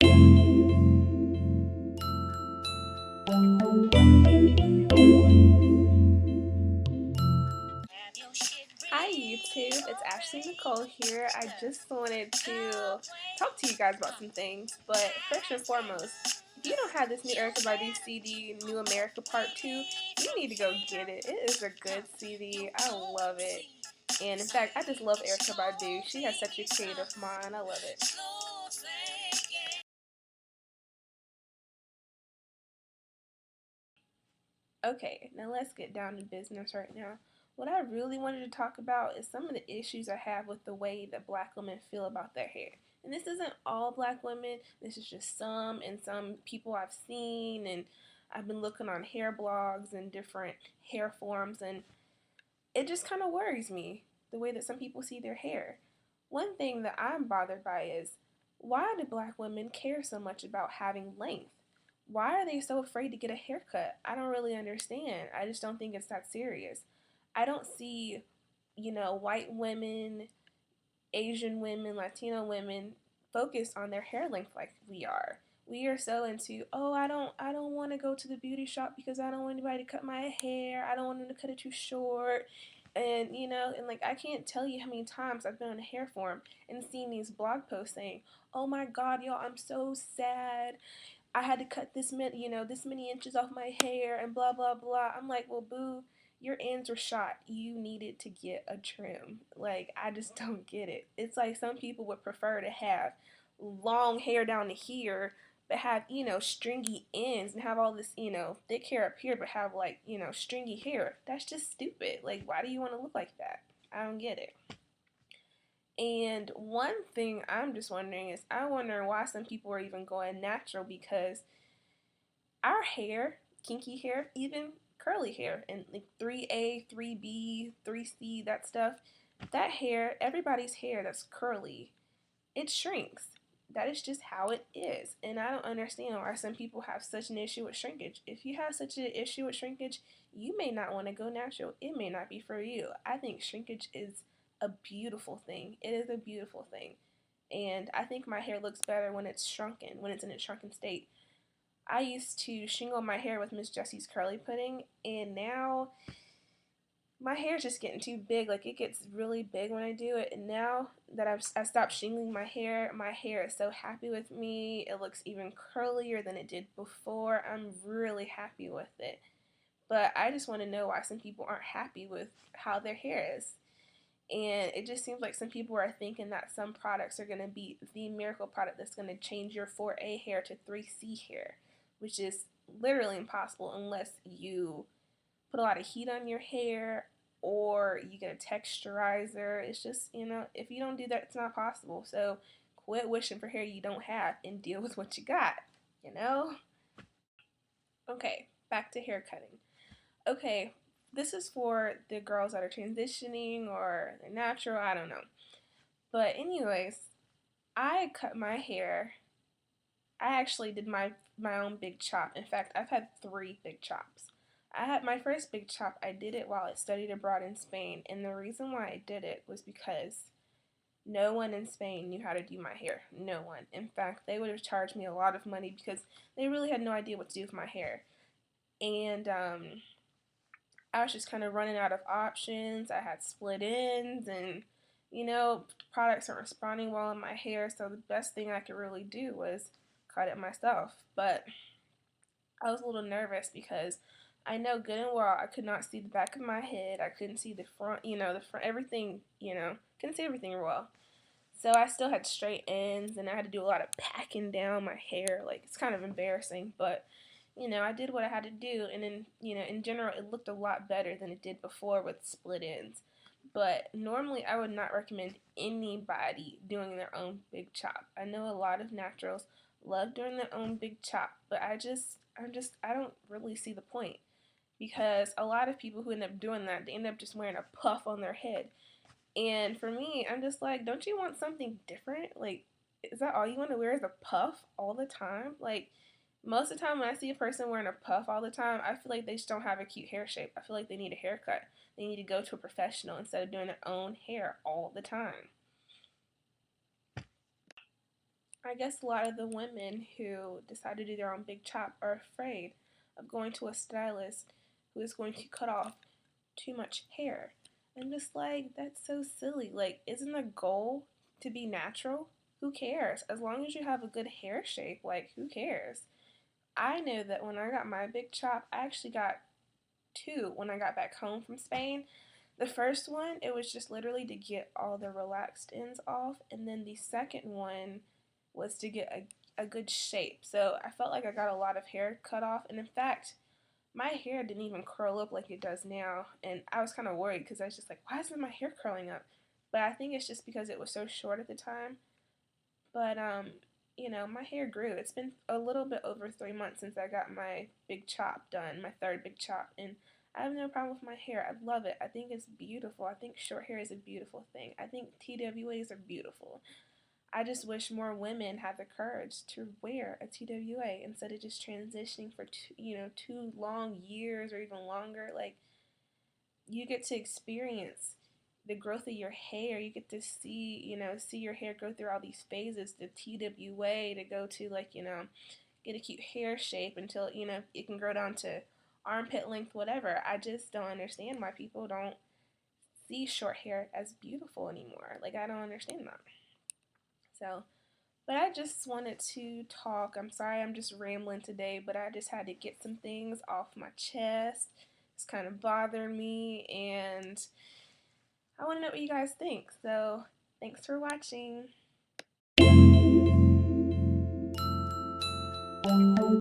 Hi YouTube, it's Ashley Nicole here. I just wanted to talk to you guys about some things, but first and foremost, if you don't have this new Erykah Badu CD, New America Part 2, you need to go get it. It is a good CD. I love it. And in fact, I just love Erykah Badu. She has such a creative mind. I love it. Okay, now let's get down to business right now. What I really wanted to talk about is some of the issues I have with the way that black women feel about their hair. And this isn't all black women, this is just some and some people I've seen, and I've been looking on hair blogs and different hair forums, and it just kind of worries me the way that some people see their hair. One thing that I'm bothered by is, why do black women care so much about having length? Why are they so afraid to get a haircut? I don't really understand. I just don't think it's that serious. I don't see, white women, Asian women, Latino women focus on their hair length like we are. We are so into, oh, I don't want to go to the beauty shop because I don't want anybody to cut my hair. I don't want them to cut it too short. And and like, I can't tell you how many times I've been on a hair forum and seen these blog posts saying, "Oh my God, y'all, I'm so sad. I had to cut this many inches off my hair and blah blah blah." I'm like, well, boo, your ends were shot. You needed to get a trim. Like, I just don't get it. It's like some people would prefer to have long hair down to here, but have, stringy ends and have all this, thick hair up here, but have like, stringy hair. That's just stupid. Like, why do you want to look like that? I don't get it. And one thing I'm just wondering is, I wonder why some people are even going natural, because our hair, kinky hair, even curly hair, and like 3A, 3B, 3C, that stuff, that hair, everybody's hair that's curly, it shrinks. That is just how it is. And I don't understand why some people have such an issue with shrinkage. If you have such an issue with shrinkage, you may not want to go natural. It may not be for you. I think shrinkage is a beautiful thing. It is a beautiful thing. And I think my hair looks better when it's shrunken, when it's in its shrunken state. I used to shingle my hair with Miss Jessie's curly pudding, and now my hair's just getting too big. Like, it gets really big when I do it, and now that I stopped shingling my hair is so happy with me. It looks even curlier than it did before. I'm really happy with it. But I just want to know why some people aren't happy with how their hair is. And it just seems like some people are thinking that some products are going to be the miracle product that's going to change your 4A hair to 3C hair, which is literally impossible unless you put a lot of heat on your hair or you get a texturizer. It's just, if you don't do that, it's not possible. So quit wishing for hair you don't have and deal with what you got, you know? Okay, back to hair cutting. Okay, this is for the girls that are transitioning or they're natural, I don't know. But anyways, I cut my hair. I actually did my own big chop. In fact, I've had 3 big chops. I had my first big chop. I did it while I studied abroad in Spain, and the reason why I did it was because no one in Spain knew how to do my hair. No one. In fact, they would have charged me a lot of money because they really had no idea what to do with my hair. And I was just kind of running out of options. I had split ends, and products aren't responding well in my hair, so the best thing I could really do was cut it myself. But I was a little nervous because I know good and well I could not see the back of my head. I couldn't see the front, the front, everything, couldn't see everything well. So I still had straight ends, and I had to do a lot of packing down my hair. Like, it's kind of embarrassing, but I did what I had to do, and then, in general, it looked a lot better than it did before with split ends. But normally, I would not recommend anybody doing their own big chop. I know a lot of naturals love doing their own big chop, but I don't really see the point, because a lot of people who end up doing that, they end up just wearing a puff on their head. And for me, I'm just like, don't you want something different? Like, is that all you want to wear, is a puff all the time? Like, most of the time when I see a person wearing a puff all the time, I feel like they just don't have a cute hair shape. I feel like they need a haircut. They need to go to a professional instead of doing their own hair all the time. I guess a lot of the women who decide to do their own big chop are afraid of going to a stylist who is going to cut off too much hair. And just like, that's so silly. Like, isn't the goal to be natural? Who cares? As long as you have a good hair shape, like, who cares? I know that when I got my big chop, I actually got two when I got back home from Spain. The first one, it was just literally to get all the relaxed ends off, and then the second one was to get a good shape. So I felt like I got a lot of hair cut off, and in fact, my hair didn't even curl up like it does now, and I was kind of worried because I was just like, why isn't my hair curling up? But I think it's just because it was so short at the time. But my hair grew. It's been a little bit over 3 months since I got my big chop done, my third big chop, and I have no problem with my hair. I love it. I think it's beautiful. I think short hair is a beautiful thing. I think TWAs are beautiful. I just wish more women had the courage to wear a TWA instead of just transitioning for 2 long years or even longer. Like, you get to experience the growth of your hair. You get to see your hair go through all these phases. The TWA to go to, like, get a cute hair shape until, it can grow down to armpit length, whatever. I just don't understand why people don't see short hair as beautiful anymore. Like, I don't understand that. So, but I just wanted to talk. I'm sorry I'm just rambling today, but I just had to get some things off my chest. It's kind of bothering me, and I want to know what you guys think. So, thanks for watching.